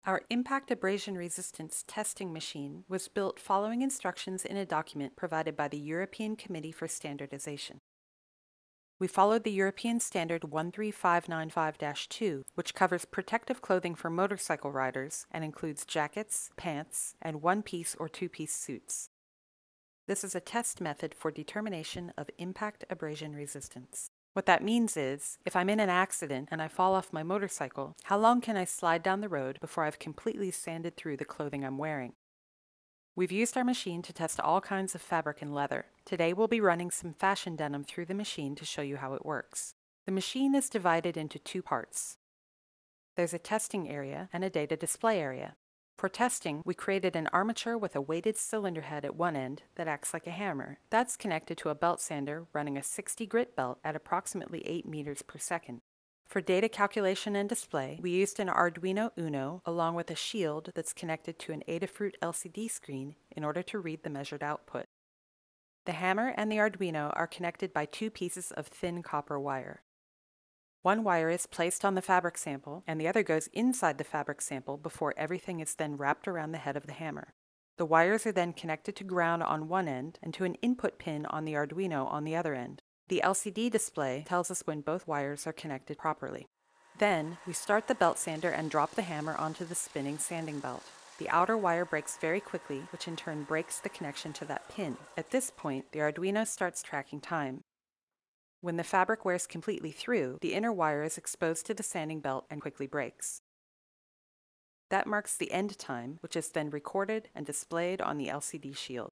Our impact abrasion resistance testing machine was built following instructions in a document provided by the European Committee for Standardization. We followed the European Standard 13595-2, which covers protective clothing for motorcycle riders and includes jackets, pants, and one-piece or two-piece suits. This is a test method for determination of impact abrasion resistance. What that means is, if I'm in an accident and I fall off my motorcycle, how long can I slide down the road before I've completely sanded through the clothing I'm wearing? We've used our machine to test all kinds of fabric and leather. Today we'll be running some fashion denim through the machine to show you how it works. The machine is divided into two parts. There's a testing area and a data display area. For testing, we created an armature with a weighted cylinder head at one end that acts like a hammer. That's connected to a belt sander running a 60 grit belt at approximately 8 meters per second. For data calculation and display, we used an Arduino Uno along with a shield that's connected to an Adafruit LCD screen in order to read the measured output. The hammer and the Arduino are connected by two pieces of thin copper wire. One wire is placed on the fabric sample, and the other goes inside the fabric sample before everything is then wrapped around the head of the hammer. The wires are then connected to ground on one end and to an input pin on the Arduino on the other end. The LCD display tells us when both wires are connected properly. Then, we start the belt sander and drop the hammer onto the spinning sanding belt. The outer wire breaks very quickly, which in turn breaks the connection to that pin. At this point, the Arduino starts tracking time. When the fabric wears completely through, the inner wire is exposed to the sanding belt and quickly breaks. That marks the end time, which is then recorded and displayed on the LCD shield.